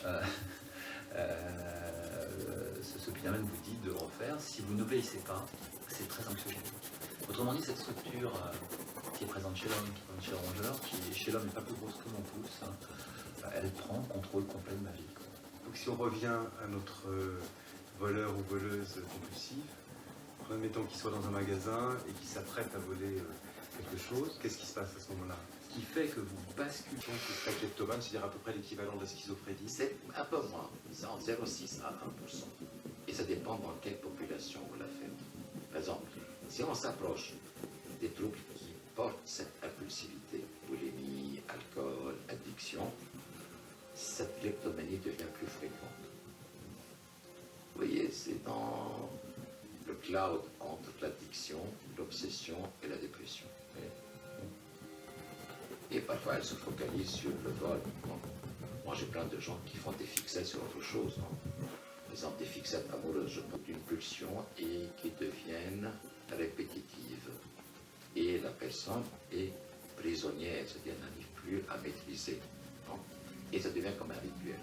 euh, ce Phénomène vous dit de refaire. Si vous n'obéissez pas, c'est très anxiogène. Autrement dit, cette structure qui est présente chez l'homme, qui est présente chez le rongeur, qui chez l'homme n'est pas plus grosse que mon pouce, elle prend contrôle complet de ma vie. Donc si on revient à notre voleur ou voleuse compulsive, admettons qu'il soit dans un magasin et qu'il s'apprête à voler quelque chose, qu'est-ce qui se passe à ce moment-là? Ce qui fait que vous basculez. Donc le serait kleptomane, c'est-à-dire à peu près l'équivalent de la schizophrénie. C'est un peu moins, c'est entre 0,6 à 1%. Et ça dépend dans quelle population vous la faites. Par exemple, si on s'approche des troubles qui portent cette impulsivité, boulimie, alcool, addiction, cette kleptomanie devient plus fréquente. Vous voyez, c'est dans le cloud entre l'addiction, l'obsession et la dépression. Et parfois, elle se focalise sur le vol. Donc, moi, j'ai plein de gens qui font des fixettes sur autre chose. Par exemple, des fixettes amoureuses d'une pulsion et qui deviennent répétitives. Et la personne est prisonnière, c'est-à-dire n'arrive plus à maîtriser. Et ça devient comme un rituel.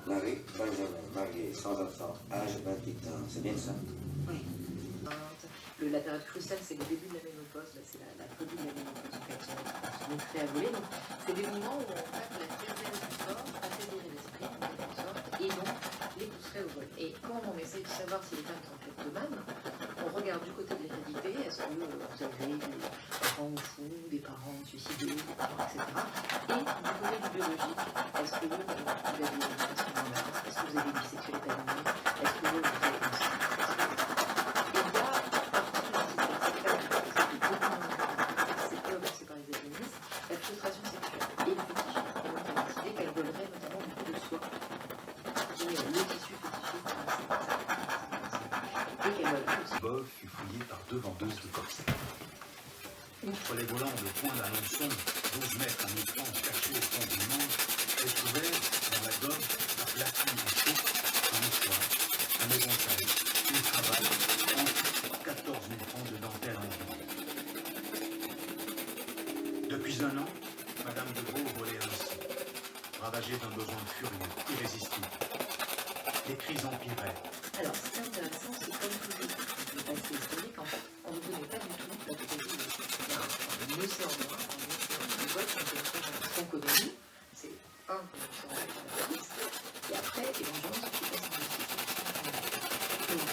Marie, très jeune, mariée, sans enfant, âge 28 ans, c'est bien ça? Oui. La période cruciale, c'est le début de la ménopause, c'est la folie de la ménopause, en fait, qui est très à voler. Donc, c'est des moments où, en fait, la cervelle du corps affaiblit l'esprit, en quelque sorte, et donc les pousserait au vol. Et quand on essaie de savoir si les femmes sont kleptomanes, on regarde du côté de l'hérédité, est-ce que vous avez des parents fous, des parents suicidés, des parents, etc. Et du côté du biologique, est-ce que vous avez une éducation normale, est-ce que vous avez une vie sexuelle épanouie, est-ce que vous avez une Bob fut fouillé par 2 vendeuses de corsets. Outre les volants de poing d'un long son, 12 mètres à mi-temps cachés au fond du manche, elle trouvait dans la gomme un plafond en chaud, un mouchoir, un éventail, une cravate, entre 14 000 francs de dentelle en vie. Depuis un an, Madame de Gros volait ainsi, ravagée d'un besoin furieux, irrésistible. Les cris empiraient. Alors, ce qui est intéressant, c'est comme toujours le passé historique, en fait, on ne connaît pas du tout la théorie. Il y a un océan noir, un océan de vote, ce qu'on connaît nous, c'est un océan capitaliste, et après, éventuellement, ce qui se passe dans le système. Donc,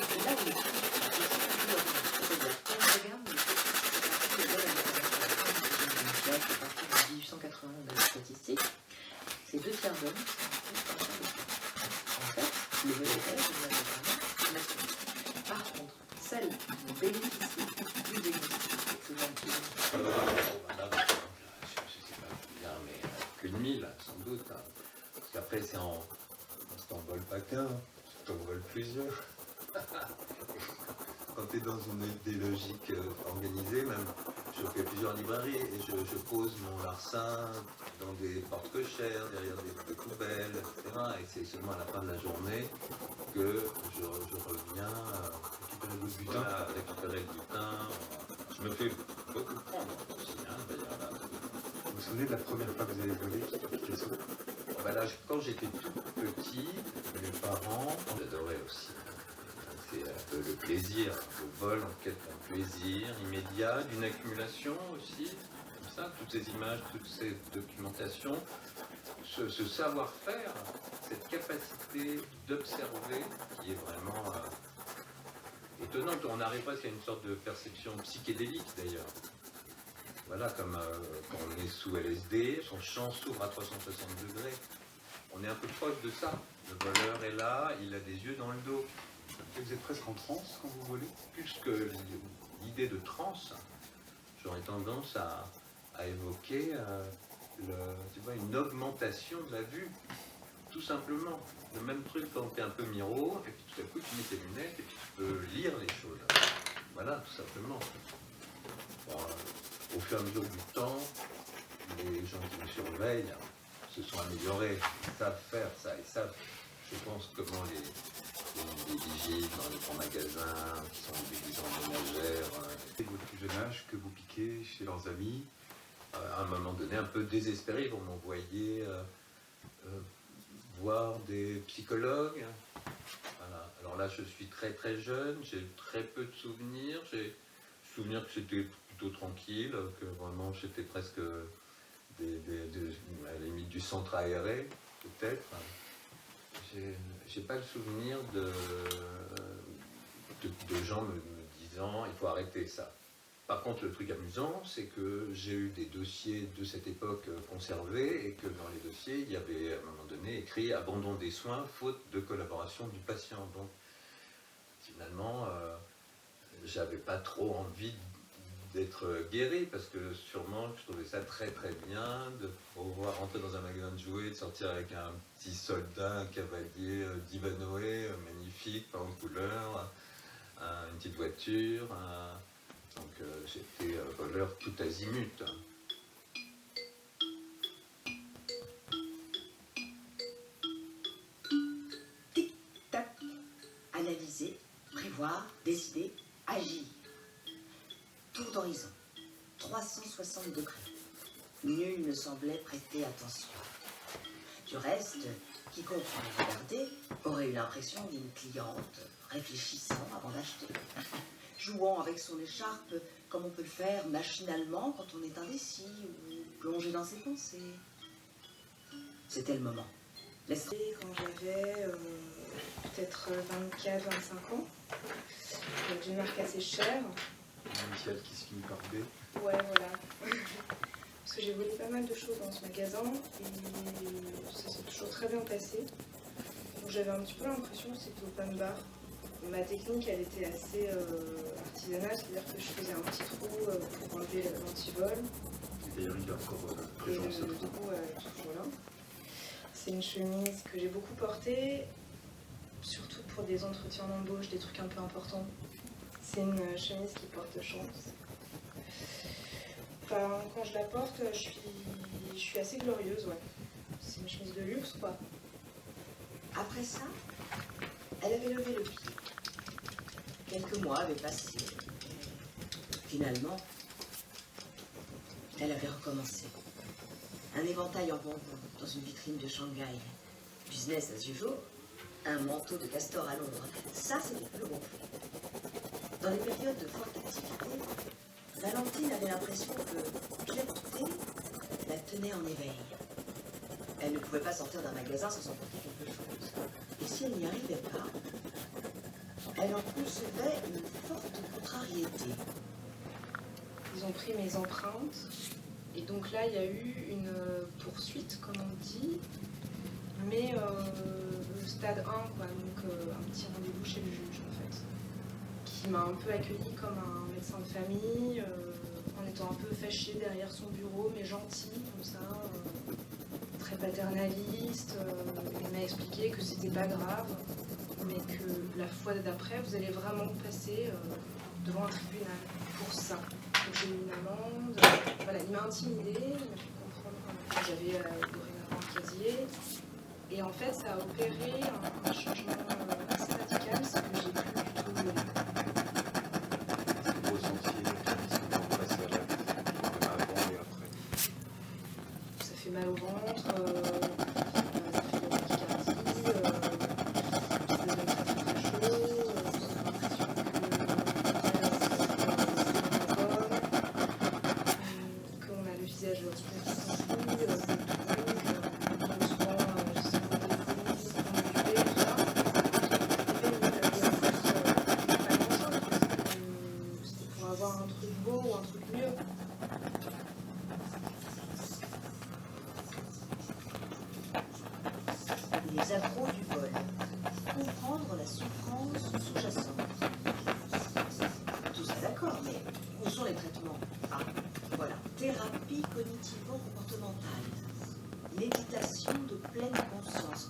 c'est là où les choses sont c'est-à-dire, quand on regarde les statistiques, à partir de 1880, on a les statistiques, c'est 2 tiers d'hommes, le monétaire, c'est masculin. Par contre, celles qui bénéficient du diagnostic, c'est gentil. Je ne sais pas bien, mais Qu'une mille, sans doute. Parce qu'après, c'est en vol pas qu'un, c'est en vol plusieurs. Quand tu es dans des logiques organisées, même, je fais plusieurs librairies et je pose mon larcin dans des porte-cochères, derrière des poubelles, etc. Et c'est seulement à la fin de la journée que je reviens récupérer le butin. Voilà, récupérer le butin. Je me fais beaucoup prendre aussi, d'ailleurs. Là. Vous vous souvenez de la première fois que vous avez volé là, quand j'étais tout petit, mes parents, j'adorais aussi. C'est un peu le plaisir, le vol en quête d'un plaisir immédiat, d'une accumulation aussi, comme ça, toutes ces images, toutes ces documentations, ce savoir-faire, cette capacité d'observer qui est vraiment étonnante. On arrive presque à une sorte de perception psychédélique d'ailleurs. Voilà, comme quand on est sous LSD, son champ s'ouvre à 360 degrés. On est un peu proche de ça. Le voleur est là, il a des yeux dans le dos. Vous êtes presque en transe quand vous volez? Plus que l'idée de transe, j'aurais tendance à évoquer une augmentation de la vue, tout simplement. Le même truc quand tu es un peu miro, et puis tout à coup tu mets tes lunettes et puis tu peux lire les choses. Voilà, tout simplement. Bon, au fur et à mesure du temps, les gens qui me surveillent se sont améliorés, ils savent faire ça, ils savent, je pense, comment les vigiles dans les grands magasins, qui sont déguisés en ménagères. Et votre plus jeune âge, que vous piquez chez leurs amis, à un moment donné, un peu désespérés, vont m'envoyer psychologue. Voilà. Alors là, je suis très très jeune, j'ai très peu de souvenirs. J'ai souvenir que c'était plutôt tranquille, que vraiment j'étais presque à la limite du centre aéré, peut-être. J'ai pas le souvenir de gens me disant il faut arrêter ça. Par contre, le truc amusant, c'est que j'ai eu des dossiers de cette époque conservés et que dans les dossiers, il y avait à un moment donné écrit « Abandon des soins, faute de collaboration du patient ». Donc, finalement, j'avais pas trop envie d'être guéri parce que sûrement, je trouvais ça très très bien de pouvoir rentrer dans un magasin de jouets, de sortir avec un petit soldat, un cavalier d'Ivanoé, magnifique, pas en couleur, une petite voiture. Donc j'étais voleur tout azimut. Tic-tac. Analyser, prévoir, décider, agir. Tour d'horizon. 360 degrés. Nul ne semblait prêter attention. Du reste, quiconque aurait regardé aurait eu l'impression d'une cliente réfléchissant avant d'acheter. Jouant avec son écharpe comme on peut le faire machinalement quand on est indécis ou plongé dans ses pensées. C'était le moment. Quand j'avais peut-être 24-25 ans, d'une marque assez chère. Initial qui se finit par B. Ouais, voilà. Parce que j'ai volé pas mal de choses dans ce magasin et ça s'est toujours très bien passé. Donc j'avais un petit peu l'impression que c'était open bar. Ma technique, elle était assez artisanale, c'est-à-dire que je faisais un petit trou pour enlever l'antivol. D'ailleurs, il est encore présent ce trou. Trou est toujours là. C'est une chemise que j'ai beaucoup portée, surtout pour des entretiens d'embauche, des trucs un peu importants. C'est une chemise qui porte chance. Enfin, quand je la porte, je suis assez glorieuse, ouais. C'est une chemise de luxe, quoi. Après ça, elle avait levé le pied. Quelques mois avaient passé. Finalement, elle avait recommencé. Un éventail en bonbons dans une vitrine de Shanghai. Business as usual. Un manteau de castor à Londres. Ça, c'était le bon prix. Dans les périodes de forte activité, Valentine avait l'impression que clarté la tenait en éveil. Elle ne pouvait pas sortir d'un magasin sans emporter quelque chose. Et si elle n'y arrivait pas, elle en concevait une forte contrariété. Ils ont pris mes empreintes. Et donc là, il y a eu une poursuite, comme on dit. Mais le stade 1, quoi, donc un petit rendez-vous chez le juge, en fait. Qui m'a un peu accueilli comme un médecin de famille, en étant un peu fâché derrière son bureau, mais gentil, comme ça. Très paternaliste. Il m'a expliqué que c'était pas grave, mais que la fois d'après, vous allez vraiment passer devant un tribunal pour ça. Donc j'ai eu une amende. Voilà, il m'a intimidée, il m'a fait comprendre que j'avais dorénavant un casier. Et en fait, ça a opéré un changement assez radical, c'est que j'ai plus du tout volé. Est-ce que vous ressentiez le quand vous passez à l'acte, avant et après? Ça fait mal au ventre, ça fait de la tachycardie, je deviens très très chaud, qu'on a le visage super sensible, un truc beau ou un truc mieux. Les accros du vol. Comprendre la souffrance sous-jacente. Tout ça d'accord, mais où sont les traitements? Ah, voilà. Thérapie cognitivo-comportementale. Méditation de pleine conscience.